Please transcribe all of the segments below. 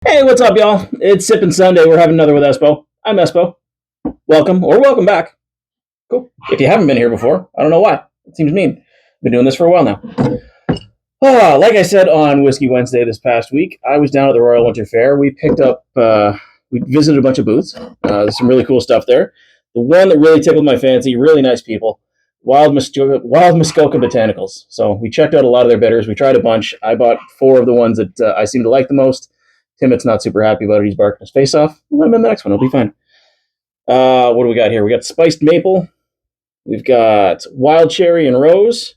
Hey, what's up, y'all? It's Sippin' Sunday. We're having another with Espo. I'm Espo. Welcome, or welcome back. Cool. If you haven't been here before, I don't know why. It seems mean. I've been doing this for a while now. Like I said on Whiskey Wednesday this past week, I was down at the Royal Winter Fair. We we visited a bunch of booths. There's some really cool stuff there. The one that really tickled my fancy, really nice people, WildMuskoka Botanicals. So we checked out a lot of their bitters. We tried a bunch. I bought 4 of the ones that I seem to like the most. Timot's not super happy about it. He's barking his face off. Let him in the next one. It'll be fine. What do we got here? We got spiced maple. We've got wild cherry and rose,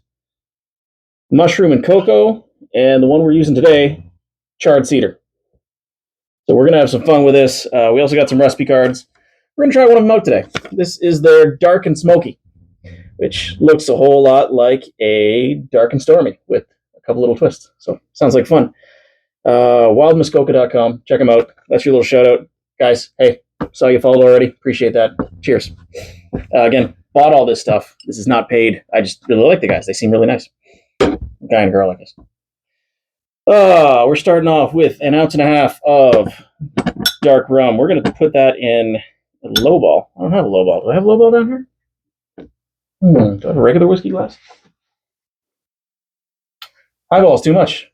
mushroom and cocoa, and the one we're using today, charred cedar. So we're going to have some fun with this. We also got some recipe cards. We're going to try one of them out today. This is their dark and smoky, which looks a whole lot like a dark and stormy with a couple little twists. So sounds like fun. WildMuskoka.com. Check them out. That's your little shout out. Guys, hey, saw you followed already. Appreciate that. Cheers. Again, bought all this stuff. This is not paid. I just really like the guys. They seem really nice. Guy and girl, I guess. We're starting off with 1.5 ounces of dark rum. We're going to put that in a lowball. I don't have a lowball. Do I have a lowball down here? Do I have a regular whiskey glass? Highball's too much.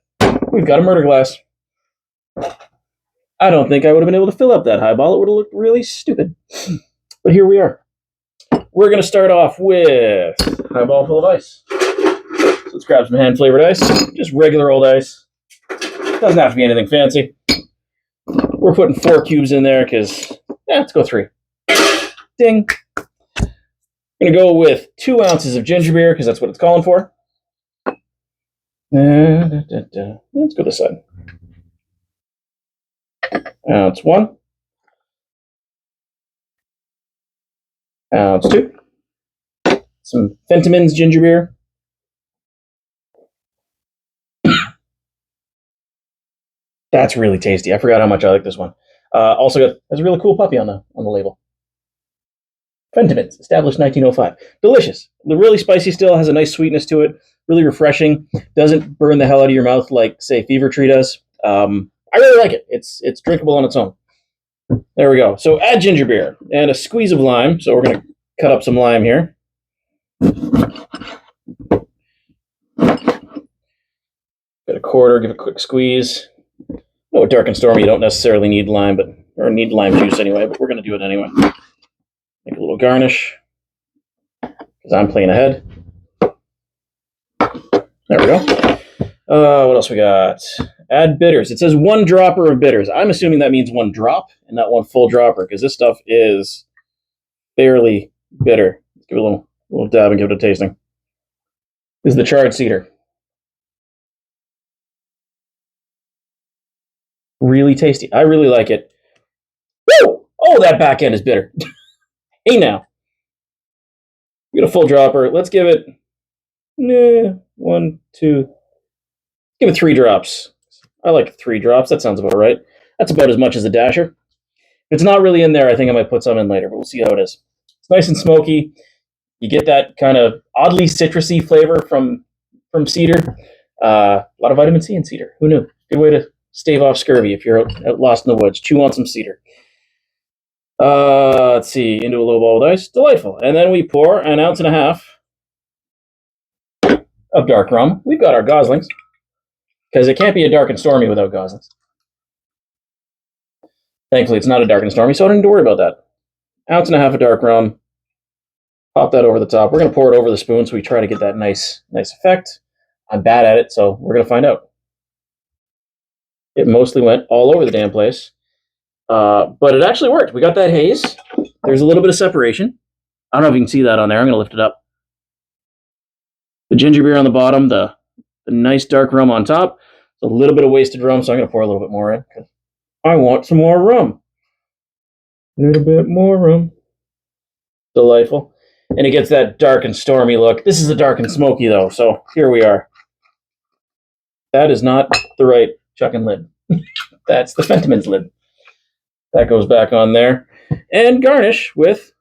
We've got a murder glass. I don't think I would have been able to fill up that highball. It would have looked really stupid. But here we are. We're going to start off with highball full of ice. So let's grab some hand-flavored ice. Just regular old ice. Doesn't have to be anything fancy. We're putting 4 cubes in there because, let's go 3. Ding. I'm going to go with 2 ounces of gingerbeer because that's what it's calling for. Let's go this side. Ounce 1. Ounce 2. Some Fentimans ginger beer. That's really tasty. I forgot how much I like this one. Also has a really cool puppy on the label. Fentimans, established 1905. Delicious. The really spicy still has a nice sweetness to it. Really refreshing. Doesn't burn the hell out of your mouth like, say, Fever Tree does. I really like it. It's drinkable on its own. There we go. So add ginger beer and a squeeze of lime. So we're going to cut up some lime here. Get a quarter, give a quick squeeze. No, dark and stormy, you don't necessarily need lime, or need lime juice anyway, but we're going to do it anyway. Make a little garnish, because I'm playing ahead. There we go. What else we got? Add bitters. It says 1 dropper of bitters. I'm assuming that means 1 drop and not 1 full dropper, because this stuff is fairly bitter. Let's give it a little dab and give it a tasting. This is the charred cedar. Really tasty. I really like it. Woo! Oh, that back end is bitter. Hey now. We got a full dropper. Let's give it 1, 2. Give it 3 drops. I like 3 drops. That sounds about right. That's about as much as a dasher. If it's not really in there, I think I might put some in later, but we'll see how it is. It's nice and smoky. You get that kind of oddly citrusy flavor from cedar. A lot of vitamin C in cedar. Who knew? Good way to stave off scurvy if you're out lost in the woods. Chew on some cedar. Let's see. Into a little bowl with ice. Delightful. And then we pour 1.5 ounces of dark rum. We've got our goslings, because it can't be a dark and stormy without goslings. Thankfully, it's not a dark and stormy, so I don't need to worry about that. 1.5 ounces of dark rum. Pop that over the top. We're going to pour it over the spoon so we try to get that nice effect. I'm bad at it, so we're going to find out. It mostly went all over the damn place. But it actually worked. We got that haze. There's a little bit of separation. I don't know if you can see that on there. I'm going to lift it up. The ginger beer on the bottom, the nice dark rum on top. A little bit of wasted rum, so I'm going to pour a little bit more in, because I want some more rum. A little bit more rum. Delightful. And it gets that dark and stormy look. This is a dark and smoky, though, so here we are. That is not the right chucking lid. That's the Fentimans lid. That goes back on there. And garnish with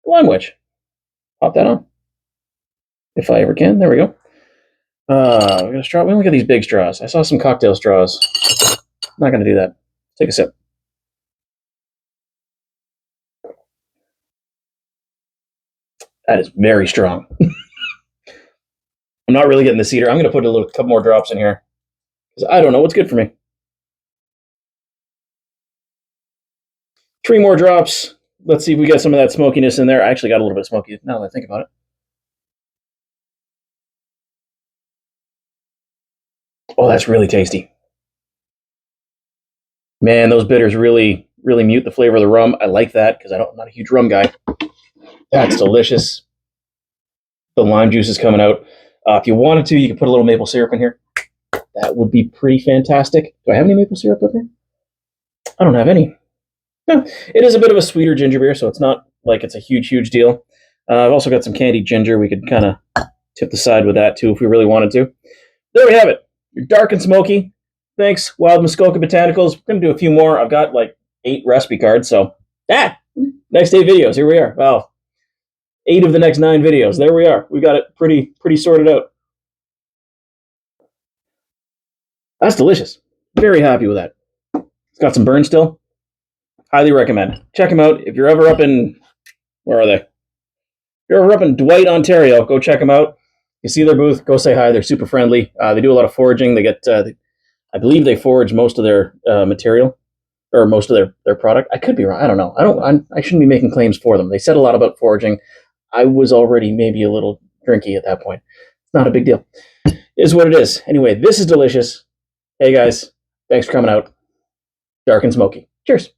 lime wedge. Pop that on. If I ever can. There we go. We got a straw. We only got these big straws. I saw some cocktail straws. I'm not going to do that. Take a sip. That is very strong. I'm not really getting the cedar. I'm going to put a couple more drops in here because I don't know what's good for me. 3 more drops. Let's see if we get some of that smokiness in there. I actually got a little bit smoky now that I think about it. Oh, that's really tasty. Man, those bitters really, really mute the flavor of the rum. I like that because I'm not a huge rum guy. That's delicious. The lime juice is coming out. If you wanted to, you could put a little maple syrup in here. That would be pretty fantastic. Do I have any maple syrup up here? I don't have any. No, it is a bit of a sweeter ginger beer, so it's not like it's a huge, huge deal. I've also got some candied ginger. We could kind of tip the side with that too if we really wanted to. There we have it. You're dark and smoky. Thanks, WildMuskoka Botanicals. We're going to do a few more. I've got like 8 recipe cards, so next 8 videos. Here we are. Wow. 8 of the next 9 videos. There we are. We got it pretty sorted out. That's delicious. Very happy with that. It's got some burn still. Highly recommend. Check them out. If you're ever up in, where are they? If you're ever up in Dwight, Ontario, go check them out. You see their booth, go say hi. They're super friendly. They do a lot of foraging. They get, I believe they forage most of their material or most of their product. I could be wrong. I don't know. I shouldn't be making claims for them. They said a lot about foraging. I was already maybe a little drinky at that point. It's not a big deal. It is what it is. Anyway, this is delicious. Hey guys, thanks for coming out. Dark and smoky. Cheers.